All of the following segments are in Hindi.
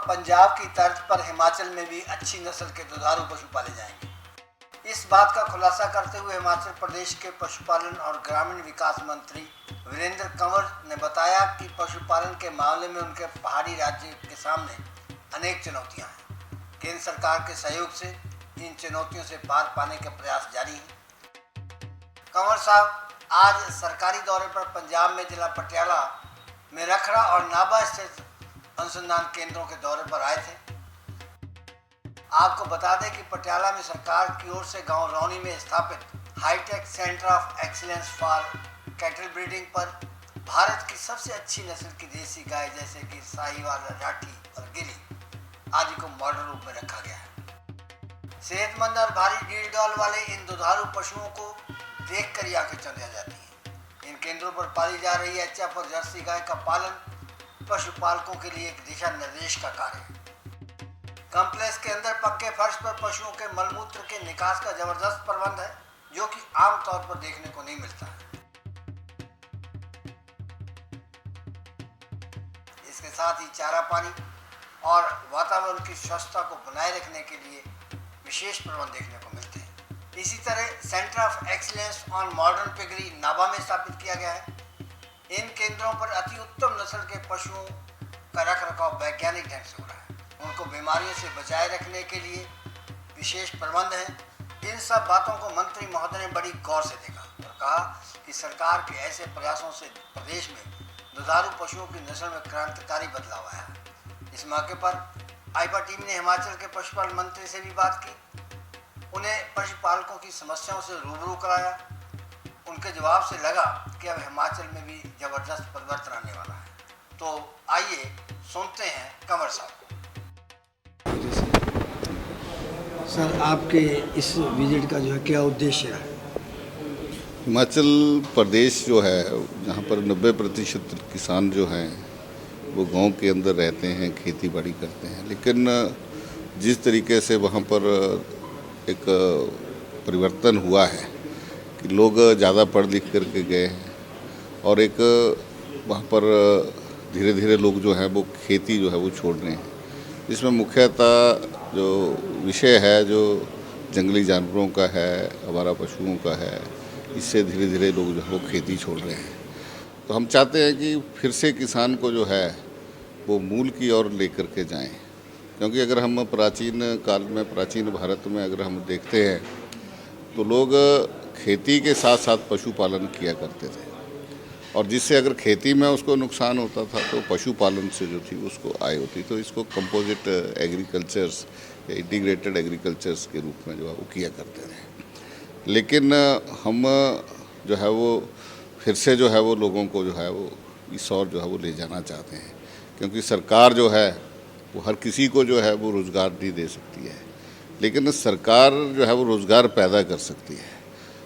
पंजाब की तर्ज पर हिमाचल में भी अच्छी नस्ल के दुधारू पशु पाले जाएंगे। इस बात का खुलासा करते हुए हिमाचल प्रदेश के पशुपालन और ग्रामीण विकास मंत्री वीरेंद्र कंवर ने बताया कि पशुपालन के मामले में उनके पहाड़ी राज्य के सामने अनेक चुनौतियां हैं। केंद्र सरकार के सहयोग से इन चुनौतियों से पार पाने के प्रयास जारी हैं। कंवर साहब आज सरकारी दौरे पर पंजाब में जिला पटियाला में रखड़ा और नाभा स्थित अनुसंधान केंद्रों के दौरे पर आए थे। आपको बता दें कि पटियाला में सरकार की ओर से गांव रौनी में स्थापित hitech centre of excellence for cattle breeding पर भारत की सबसे अच्छी नस्ल की देसी गाय जैसे कि साहिवाल, राठी और गिरी आदि को मॉडल रूप में रखा गया है। सेहतमंद और भारी डील डॉल वाले इन दुधारू पशुओं को देखकर ही आंखें चंद जाती हैं। इन केंद्रों पर पाली जा रही एचएफ और जर्सी गाय का पालन पशुपालकों के लिए एक दिशा निर्देश का कार्य है। कॉम्प्लेक्स के अंदर पक्के फर्श पर पशुओं के मलमूत्र के निकास का जबरदस्त प्रबंध है, जो कि आमतौर पर देखने को नहीं मिलता है। इसके साथ ही चारा पानी और वातावरण की स्वच्छता को बनाए रखने के लिए विशेष प्रबंध देखने को मिलते हैं। इसी तरह centre of excellence on modern piggery Nabha में स्थापित किया गया है। इन केंद्रों पर अति उत्तम नस्ल के पशुओं का रखरखाव वैज्ञानिक ढंग से हो रहा है। उनको बीमारियों से बचाए रखने के लिए विशेष प्रबंध हैं। इन सब बातों को मंत्री महोदय ने बड़ी गौर से देखा और कहा कि सरकार के ऐसे प्रयासों से प्रदेश में दुधारू पशुओं की नस्ल में क्रांतिकारी बदलाव आया है। इस मौके पर आईपा टीम ने हिमाचल के पशुपालन मंत्री से भी बात की, उन्हें पशुपालकों की समस्याओं से रूबरू कराया। उनके जवाब से लगा कि अब हिमाचल में भी जबरदस्त परिवर्तन आने वाला है। तो आइए सुनते हैं कंवर साहब को। सर, आपके इस विजिट का जो है क्या उद्देश्य है? हिमाचल प्रदेश जो है, जहाँ पर 90% किसान जो हैं वो गांव के अंदर रहते हैं, खेती बाड़ी करते हैं, लेकिन जिस तरीके से वहाँ पर एक परिवर्तन हुआ है कि लोग ज़्यादा पढ़ लिख करके गए हैं और एक वहाँ पर धीरे धीरे लोग जो हैं वो खेती जो है वो छोड़ रहे हैं। इसमें मुख्यतः जो विषय है जो जंगली जानवरों का है, आवारा पशुओं का है, इससे धीरे धीरे लोग जो है वो खेती छोड़ रहे हैं। तो हम चाहते हैं कि फिर से किसान को जो है वो मूल की ओर लेकर के जाएं, क्योंकि अगर हम प्राचीन काल में, प्राचीन भारत में अगर हम देखते हैं तो लोग खेती के साथ साथ पशुपालन किया करते थे, और जिससे अगर खेती में उसको नुकसान होता था तो पशुपालन से जो थी उसको आय होती। तो इसको कंपोजिट एग्रीकल्चर्स या इंटीग्रेटेड एग्रीकल्चर्स के रूप में जो है वो किया करते थे। लेकिन हम जो है वो फिर से जो है वो लोगों को जो है वो इस ओर जो है वो ले जाना चाहते हैं, क्योंकि सरकार जो है वो हर किसी को जो है वो रोज़गार नहीं दे सकती है, लेकिन सरकार जो है वो रोज़गार पैदा कर सकती है।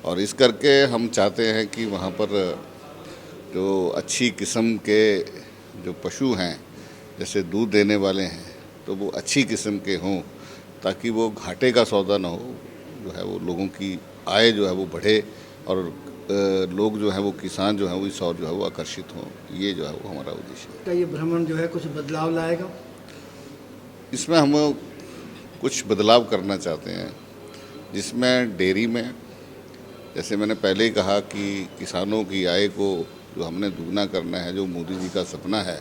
और इस करके हम चाहते हैं कि वहाँ पर जो अच्छी किस्म के जो पशु हैं, जैसे दूध देने वाले हैं, तो वो अच्छी किस्म के हों, ताकि वो घाटे का सौदा ना हो, जो है वो लोगों की आय जो है वो बढ़े और लोग जो है वो किसान जो है वो इस ओर जो है वो आकर्षित हों। ये जो है वो हमारा उद्देश्य है। क्या ये भ्रमण जो है कुछ बदलाव लाएगा? इसमें हम कुछ बदलाव करना चाहते हैं, जिसमें डेयरी में, जैसे मैंने पहले ही कहा कि किसानों की आय को जो हमने दुगना करना है, जो मोदी जी का सपना है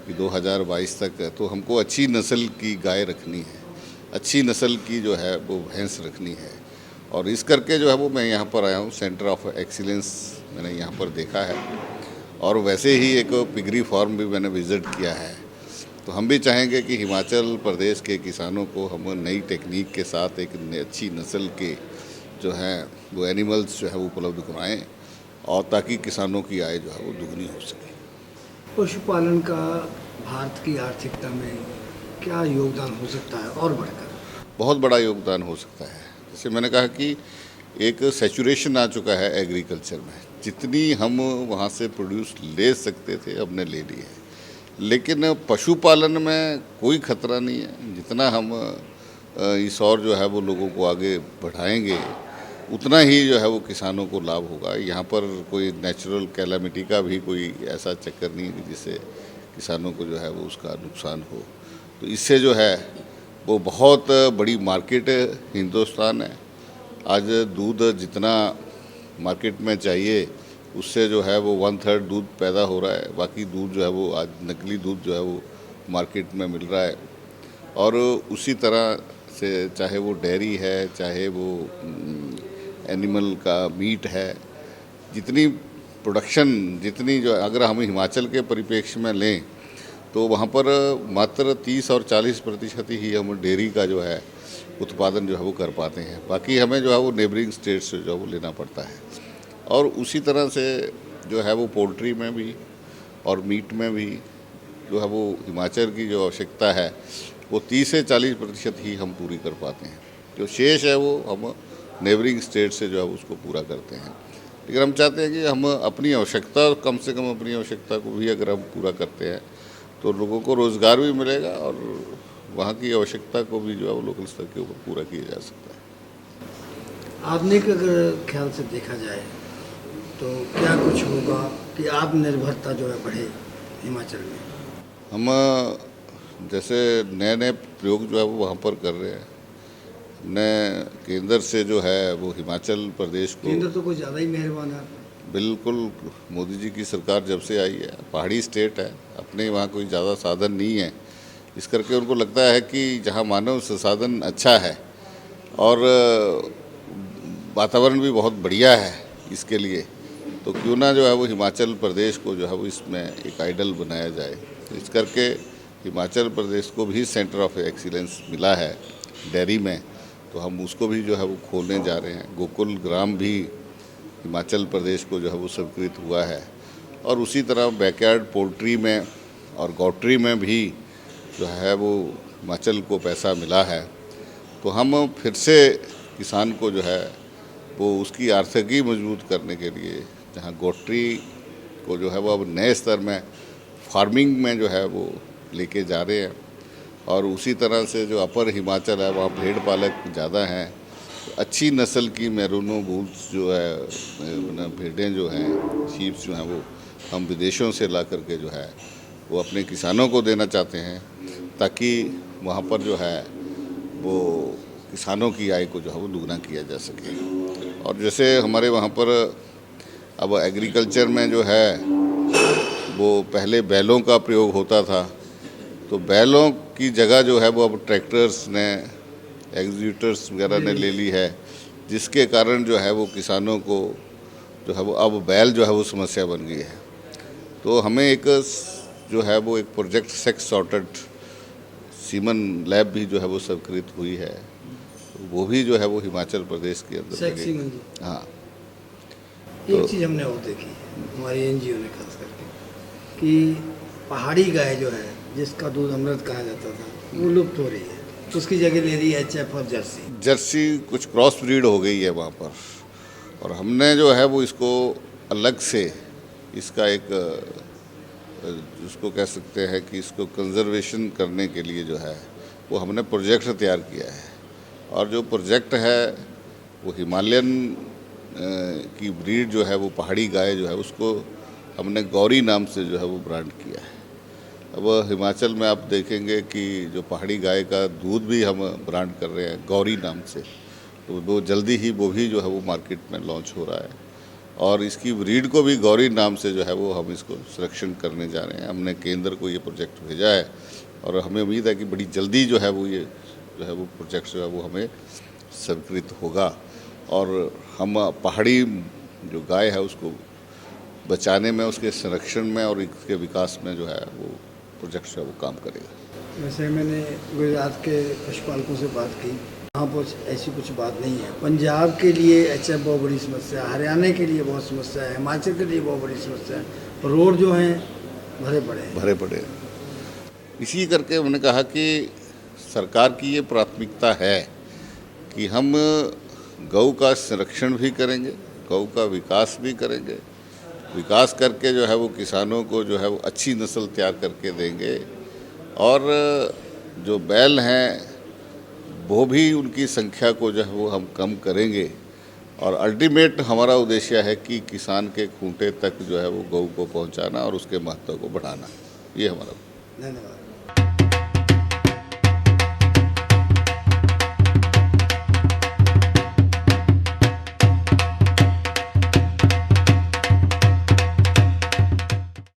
कि 2022 तक, तो हमको अच्छी नस्ल की गाय रखनी है, अच्छी नस्ल की जो है वो भैंस रखनी है। और इस करके जो है वो मैं यहाँ पर आया हूँ। सेंटर ऑफ एक्सीलेंस मैंने यहाँ पर देखा है, और वैसे ही एक पिगरी फार्म भी मैंने विज़िट किया है। तो हम भी चाहेंगे कि हिमाचल प्रदेश के किसानों को हम नई टेक्निक के साथ एक अच्छी नस्ल के जो हैं वो एनिमल्स जो है वो उपलब्ध कराएँ, और ताकि किसानों की आय जो है वो दुगनी हो सके। पशुपालन का भारत की आर्थिकता में क्या योगदान हो सकता है और बढ़कर? बहुत बड़ा योगदान हो सकता है। जैसे मैंने कहा कि एक सैचुरेशन आ चुका है एग्रीकल्चर में, जितनी हम वहाँ से प्रोड्यूस ले सकते थे हमने ले ली है, लेकिन पशुपालन में कोई खतरा नहीं है। जितना हम इस और जो है वो लोगों को आगे बढ़ाएंगे, उतना ही जो है वो किसानों को लाभ होगा। यहाँ पर कोई नेचुरल कैलामिटी का भी कोई ऐसा चक्कर नहीं है जिससे किसानों को जो है वो उसका नुकसान हो। तो इससे जो है वो बहुत बड़ी मार्केट हिंदुस्तान है। आज दूध जितना मार्केट में चाहिए उससे जो है वो 1/3 दूध पैदा हो रहा है। बाकी दूध जो है वो आज नकली दूध जो है वो मार्केट में मिल रहा है। और उसी तरह से चाहे वो डेयरी है, चाहे वो एनिमल का मीट है, जितनी प्रोडक्शन जितनी जो अगर हम हिमाचल के परिप्रेक्ष्य में लें तो वहाँ पर मात्र 30 और 40% ही हम डेयरी का जो है उत्पादन जो है वो कर पाते हैं। बाकी हमें जो है वो नेबरिंग स्टेट से जो है वो लेना पड़ता है। और उसी तरह से जो है वो पोल्ट्री में भी और मीट में भी जो है वो हिमाचल की जो आवश्यकता है वो 30 से 40% ही हम पूरी कर पाते हैं। जो शेष है वो हम नेबरिंग स्टेट से जो है उसको पूरा करते हैं। लेकिन हम चाहते हैं कि हम अपनी आवश्यकता, कम से कम अपनी आवश्यकता को भी अगर हम पूरा करते हैं तो लोगों को रोज़गार भी मिलेगा और वहाँ की आवश्यकता को भी जो है वो लोकल स्तर के ऊपर पूरा किया जा सकता है। आधुनिक अगर ख्याल से देखा जाए तो क्या कुछ होगा कि आत्मनिर्भरता जो है बढ़े हिमाचल में? हम जैसे नए नए प्रयोग जो है वो वहाँ पर कर रहे हैं। हमने केंद्र से जो है वो हिमाचल प्रदेश को, केंद्र तो कुछ ज़्यादा ही मेहरबान है। बिल्कुल, मोदी जी की सरकार जब से आई है, पहाड़ी स्टेट है, अपने वहाँ कोई ज़्यादा साधन नहीं है, इस करके उनको लगता है कि जहाँ मानव संसाधन अच्छा है और वातावरण भी बहुत बढ़िया है इसके लिए, तो क्यों ना जो है वो हिमाचल प्रदेश को जो है वो इसमें एक आइडल बनाया जाए। तो इस करके हिमाचल प्रदेश को भी सेंटर ऑफ एक्सीलेंस मिला है डेयरी में, तो हम उसको भी जो है वो खोलने जा रहे हैं। गोकुल ग्राम भी हिमाचल प्रदेश को जो है वो स्वीकृत हुआ है। और उसी तरह बैकयार्ड पोल्ट्री में और गौट्री में भी जो है वो हिमाचल को पैसा मिला है। तो हम फिर से किसान को जो है वो उसकी आर्थिकी मजबूत करने के लिए, जहाँ गौट्री को जो है वो अब नए स्तर में फार्मिंग में जो है वो लेके जा रहे हैं। और उसी तरह से जो अपर हिमाचल है वहाँ भेड़ पालक ज़्यादा हैं, तो अच्छी नस्ल की मैरूनो बूल्स जो है भेड़ें जो हैं, शीप्स जो हैं, वो हम विदेशों से ला करके जो है वो अपने किसानों को देना चाहते हैं, ताकि वहाँ पर जो है वो किसानों की आय को जो है वो दुगना किया जा सके। और जैसे हमारे वहाँ पर अब एग्रीकल्चर में जो है वो पहले बैलों का प्रयोग होता था, तो बैलों की जगह जो है वो अब ट्रैक्टर्स ने, एग्जीक्यूटर्स वगैरह ने ले ली है, जिसके कारण जो है वो किसानों को जो है वो अब बैल जो है वो समस्या बन गई है। तो हमें एक जो है वो एक project sex sorted semen lab भी जो है वो स्वीकृत हुई है, तो वो भी जो है वो हिमाचल प्रदेश के अंदर लगेगी। हाँ, एक चीज़ हमने और देखी हमारी एनजीओ ने खास करके कि पहाड़ी गाय जो है जिसका दूध अमृत कहा जाता था वो लुप्त हो रही है, उसकी जगह ले रही है HF और जर्सी कुछ क्रॉस ब्रीड हो गई है वहाँ पर। और हमने जो है वो इसको अलग से इसका एक जिसको कह सकते हैं कि इसको कंजर्वेशन करने के लिए जो है वो हमने प्रोजेक्ट तैयार किया है। और जो प्रोजेक्ट है वो हिमालयन की ब्रीड जो है वो पहाड़ी गाय जो है उसको हमने गौरी नाम से जो है वो ब्रांड किया है। अब हिमाचल में आप देखेंगे कि जो पहाड़ी गाय का दूध भी हम ब्रांड कर रहे हैं गौरी नाम से, तो वो जल्दी ही वो भी जो है वो मार्केट में लॉन्च हो रहा है। और इसकी ब्रीड को भी गौरी नाम से जो है वो हम इसको संरक्षण करने जा रहे हैं। हमने केंद्र को ये प्रोजेक्ट भेजा है और हमें उम्मीद है कि बड़ी जल्दी जो है वो ये जो है वो प्रोजेक्ट जो है वो हमें स्वीकृत होगा और हम पहाड़ी जो गाय है उसको बचाने में, उसके संरक्षण में और इसके विकास में जो है वो प्रोजेक्ट जो है वो काम करेगा। वैसे मैंने गुजरात के पशुपालकों से बात की, वहाँ पर ऐसी कुछ बात नहीं है। पंजाब के लिए HF बहुत बड़ी समस्या है, हरियाणा के लिए बहुत समस्या है, हिमाचल के लिए बहुत बड़ी समस्या है। रोड जो हैं भरे पड़े। इसी करके हमने कहा कि सरकार की ये प्राथमिकता है कि हम गौ का संरक्षण भी करेंगे, गौ का विकास भी करेंगे, विकास करके जो है वो किसानों को जो है वो अच्छी नस्ल तैयार करके देंगे और जो बैल हैं वो भी उनकी संख्या को जो है वो हम कम करेंगे। और अल्टीमेट हमारा उद्देश्य है कि किसान के खूंटे तक जो है वो गौ को पहुंचाना और उसके महत्व को बढ़ाना, ये हमारा। धन्यवाद।